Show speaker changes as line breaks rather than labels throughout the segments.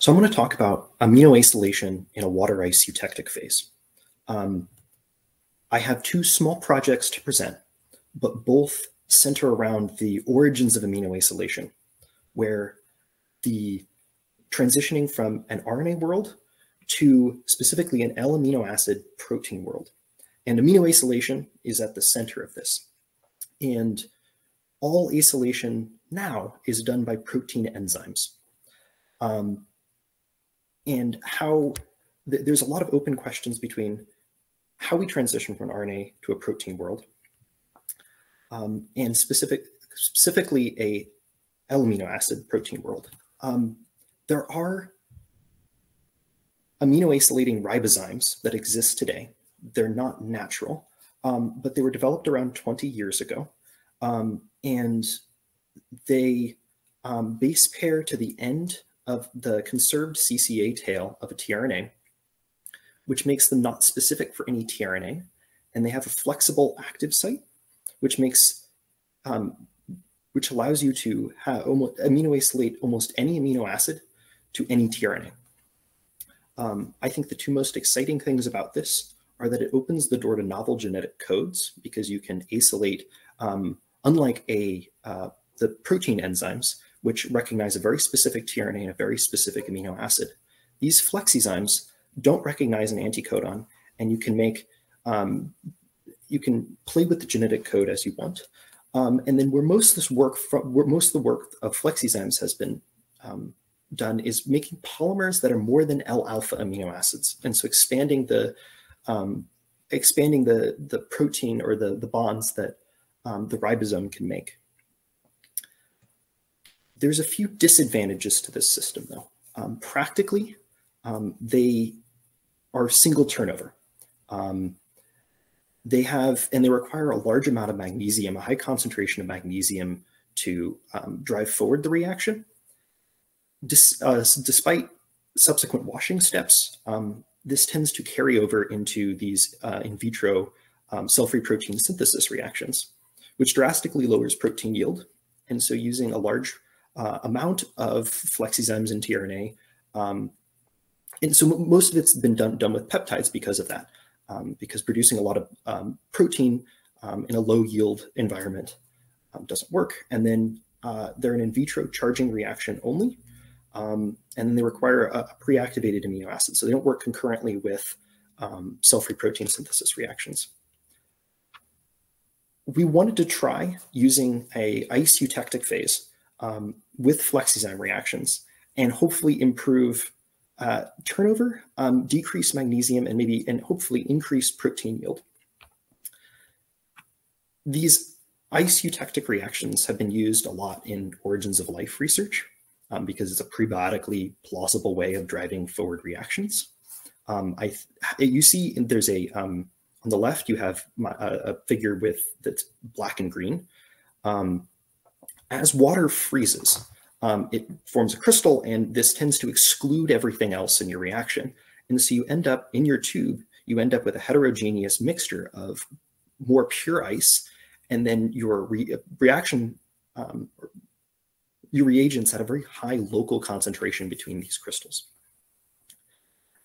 So I'm going to talk about aminoacylation in a water ice-eutectic phase. I have two small projects to present, but both center around the origins of aminoacylation, where the transitioning from an RNA world to specifically an L-amino acid protein world. And aminoacylation is at the center of this. And all acylation now is done by protein enzymes. And how there's a lot of open questions between how we transition from an RNA to a protein world, and specifically a L-amino acid protein world. There are aminoacylating ribozymes that exist today. They're not natural, but they were developed around 20 years ago. And they base pair to the end of the conserved CCA tail of a tRNA, which makes them not specific for any tRNA. And they have a flexible active site, which makes, which allows you to aminoacylate almost any amino acid to any tRNA. I think the two most exciting things about this are that it opens the door to novel genetic codes, because you can acylate, unlike the protein enzymes, which recognize a very specific tRNA and a very specific amino acid. These flexizymes don't recognize an anticodon, and you can make, you can play with the genetic code as you want. And then where most of this work, most of the work of flexizymes has been done is making polymers that are more than L-alpha amino acids, and so expanding the protein or the bonds that the ribosome can make. There's a few disadvantages to this system, though. Practically, they are single turnover. They require a large amount of magnesium, a high concentration of magnesium, to drive forward the reaction. Despite subsequent washing steps, this tends to carry over into these in vitro cell-free protein synthesis reactions, which drastically lowers protein yield. And so using a large amount of flexizymes in tRNA, and so most of it's been done with peptides because of that, because producing a lot of protein in a low yield environment doesn't work. And then they're an in vitro charging reaction only, and then they require a pre-activated amino acid, so they don't work concurrently with cell-free protein synthesis reactions. We wanted to try using a ice-eutectic phase with flexizyme reactions and hopefully improve turnover, decrease magnesium, and hopefully increase protein yield. These ice-eutectic reactions have been used a lot in origins of life research because it's a prebiotically plausible way of driving forward reactions. You see there's on the left, you have a figure that's black and green. As water freezes, it forms a crystal, and this tends to exclude everything else in your reaction. And so you end up, in your tube, you end up with a heterogeneous mixture of more pure ice, and then your your reagents had a very high local concentration between these crystals.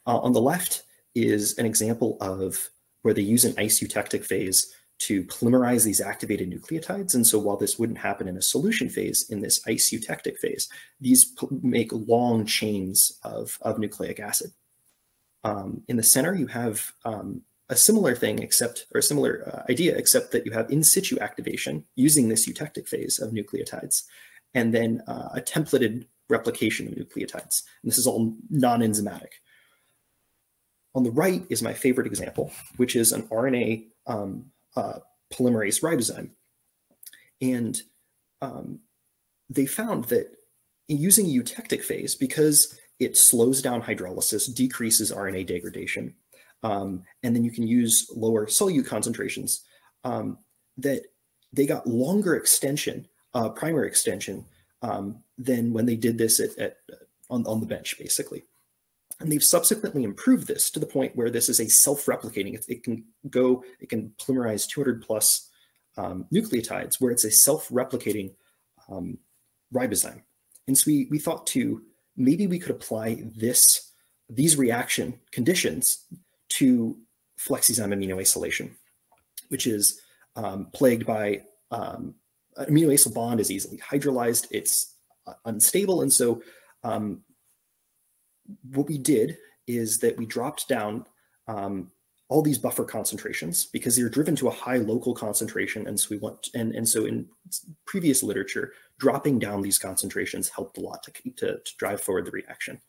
On the left is an example of where they use an ice-eutectic phase to polymerize these activated nucleotides. And so while this wouldn't happen in a solution phase, in this ice-eutectic phase, these make long chains of nucleic acid. In the center, you have a similar thing, a similar idea, except that you have in situ activation using this eutectic phase of nucleotides, and then a templated replication of nucleotides. And this is all non-enzymatic. On the right is my favorite example, which is an RNA polymerase ribozyme. And they found that using a eutectic phase, because it slows down hydrolysis, decreases RNA degradation, and then you can use lower solute concentrations, that they got longer extension, primary extension, than when they did this on the bench, basically. And they've subsequently improved this to the point where this is a self-replicating. It can polymerize 200 plus nucleotides, where it's a self-replicating ribozyme. And so we thought to maybe we could apply these reaction conditions to flexizyme aminoacylation, which is plagued by an aminoacyl bond is easily hydrolyzed, it's unstable. And so what we did is that we dropped down all these buffer concentrations because they're driven to a high local concentration. And so we want, and so in previous literature, dropping down these concentrations helped a lot to drive forward the reaction.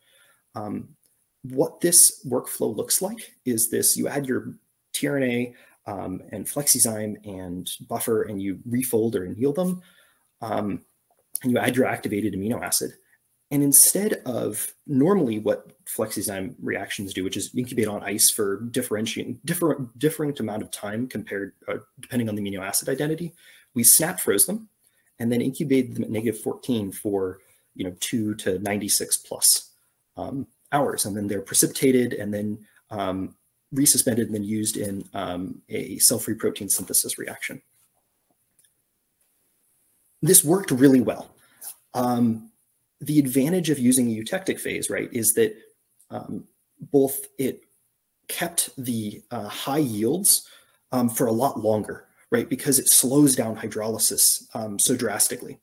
What this workflow looks like is this: you add your tRNA and flexizyme and buffer, and you refold or anneal them, and you add your activated amino acid. And instead of normally what flexizyme reactions do, which is incubate on ice for different amount of time compared depending on the amino acid identity, we snap froze them and then incubated them at -14 for 2 to 96 plus hours, and then they're precipitated and then resuspended and then used in a cell-free protein synthesis reaction. This worked really well. The advantage of using a eutectic phase, right, is that both it kept the high yields for a lot longer, right, because it slows down hydrolysis so drastically.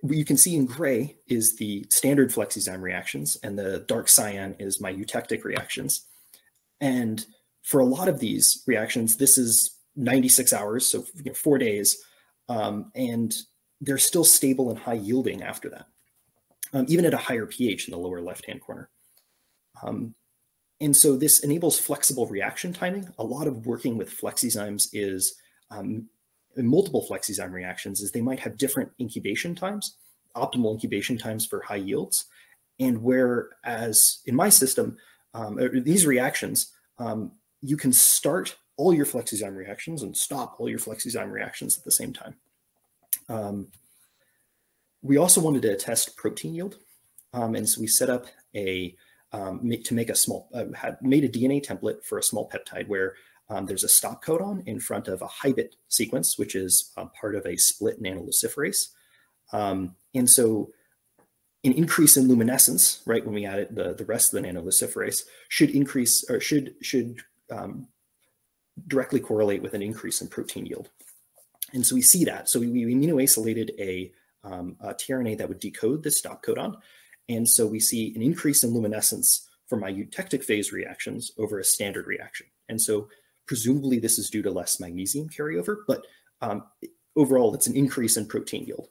What you can see in gray is the standard flexizyme reactions, and the dark cyan is my eutectic reactions. And for a lot of these reactions, this is 96 hours, so 4 days, and they're still stable and high yielding after that, even at a higher pH in the lower left-hand corner. And so this enables flexible reaction timing. A lot of working with flexizymes is, multiple flexizyme reactions, is they might have different incubation times, optimal incubation times for high yields. And whereas in my system, these reactions, you can start all your flexizyme reactions and stop all your flexizyme reactions at the same time. We also wanted to test protein yield, and so we set up to make a small, made a DNA template for a small peptide where there's a stop codon in front of a hybrid sequence, which is part of a split nanoluciferase. And so an increase in luminescence, right, when we add the rest of the nanoluciferase, should increase, or should directly correlate with an increase in protein yield. And so we see that. So we aminoacylated a tRNA that would decode this stop codon. And so we see an increase in luminescence for my eutectic phase reactions over a standard reaction. And so presumably this is due to less magnesium carryover, but overall it's an increase in protein yield.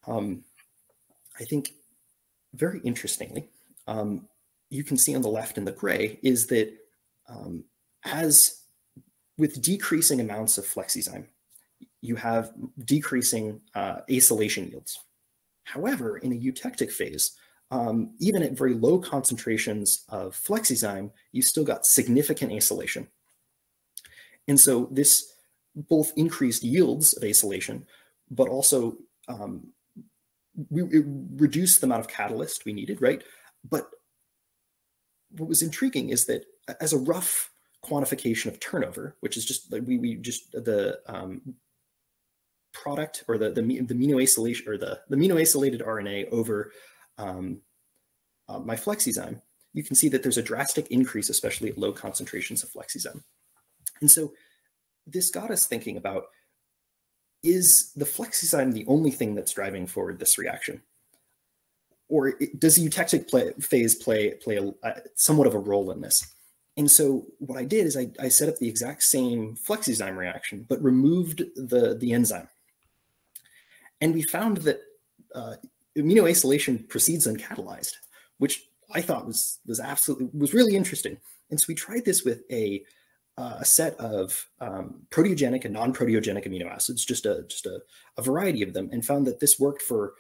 I think very interestingly, you can see on the left in the gray is that as with decreasing amounts of flexizyme, you have decreasing acylation yields. However, in a eutectic phase, even at very low concentrations of flexizyme, you still got significant acylation. And so this both increased yields of acylation, but also it reduced the amount of catalyst we needed, right? But what was intriguing is that as a rough quantification of turnover, which is just like we just the product or the aminoacylation or the aminoacylated RNA over my flexizyme, you can see that there's a drastic increase, especially at low concentrations of flexizyme. And so this got us thinking about, is the flexizyme the only thing that's driving forward this reaction? Or does the eutectic phase play somewhat of a role in this? And so what I did is I set up the exact same flexizyme reaction, but removed the enzyme. And we found that aminoacylation proceeds uncatalyzed, which I thought was really interesting. And so we tried this with a set of proteogenic and non-proteogenic amino acids, just a variety of them, and found that this worked for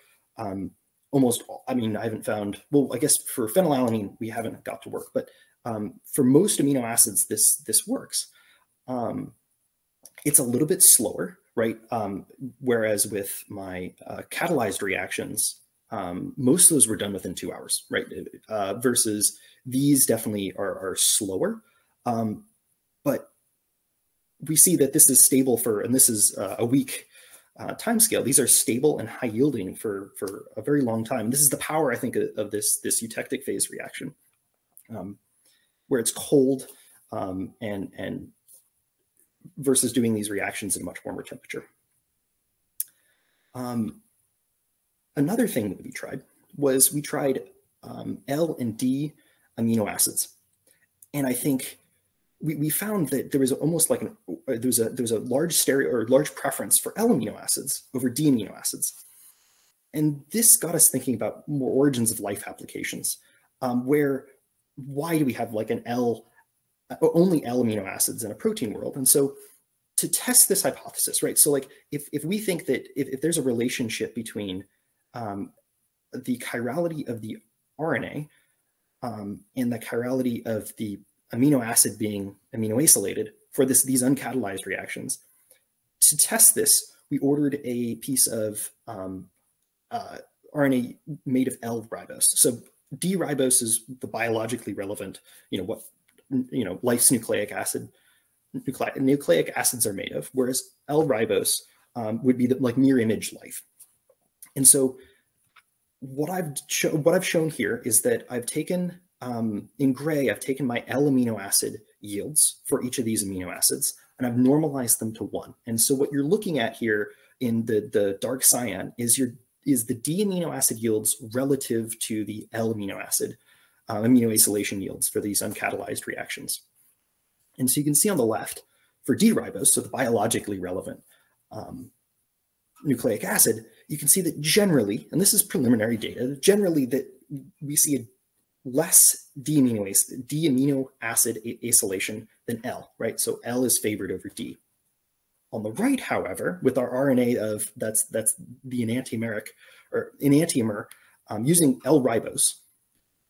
almost all. I mean, I haven't found, well, I guess for phenylalanine we haven't got to work, but for most amino acids this works. It's a little bit slower, right? Whereas with my catalyzed reactions, most of those were done within 2 hours, right? Versus these definitely are slower. But we see that this is stable for, and this is a week timescale. These are stable and high yielding for a very long time. This is the power, I think, of this eutectic phase reaction, where it's cold and versus doing these reactions at a much warmer temperature. Another thing that we tried was L and D amino acids, and I think we found that there was almost like there's a large preference for L amino acids over D amino acids, and this got us thinking about more origins of life applications, where why do we have like only L amino acids in a protein world? And so to test this hypothesis, right? So like if we think that if there's a relationship between the chirality of the RNA and the chirality of the amino acid being aminoacylated for these uncatalyzed reactions, to test this, we ordered a piece of RNA made of L-ribose. So D-ribose is the biologically relevant, life's nucleic acids are made of, whereas L-ribose would be the mirror image life. And so what I've shown here is that I've taken, in gray, I've taken my L amino acid yields for each of these amino acids, and I've normalized them to 1. And so what you're looking at here in the dark cyan is the D amino acid yields relative to the L amino acid aminoacylation yields for these uncatalyzed reactions. And so you can see on the left for D-ribose, so the biologically relevant nucleic acid, you can see that generally, and this is preliminary data, generally that we see a less D amino acid acylation than L, right? So L is favored over D. On the right, however, with our RNA that's the enantiomer using L-ribose,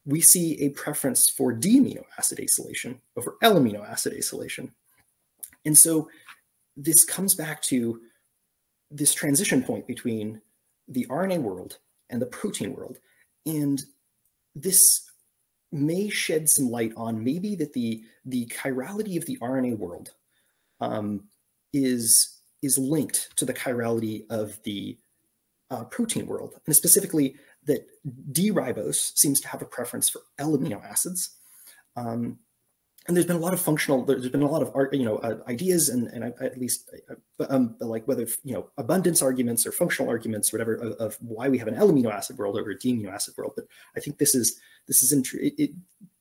we see a preference for D amino acid acylation over L amino acid acylation. And so this comes back to this transition point between the RNA world and the protein world. And this may shed some light on maybe that the chirality of the RNA world is linked to the chirality of the protein world, and specifically that D-ribose seems to have a preference for L amino acids. And there's been a lot of ideas and at least like whether, abundance arguments or functional arguments or whatever of why we have an L amino acid world over a D amino acid world. But I think this is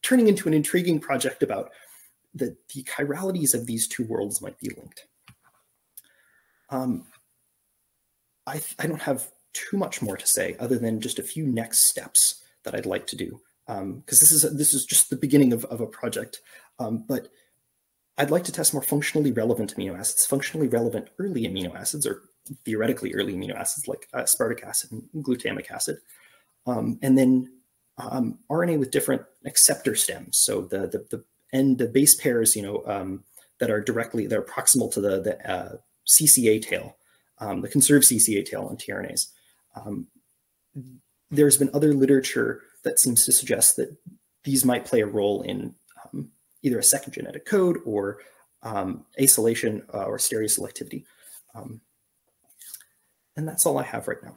turning into an intriguing project about the chiralities of these two worlds might be linked. I don't have too much more to say other than just a few next steps that I'd like to do, because this is just the beginning of a project. But I'd like to test more functionally relevant amino acids, functionally relevant early amino acids, or theoretically early amino acids like aspartic acid and glutamic acid, and then RNA with different acceptor stems. So the base pairs, that are proximal to the CCA tail, the conserved CCA tail on tRNAs. There's been other literature that seems to suggest that these might play a role in either a second genetic code or acylation or stereoselectivity. And that's all I have right now.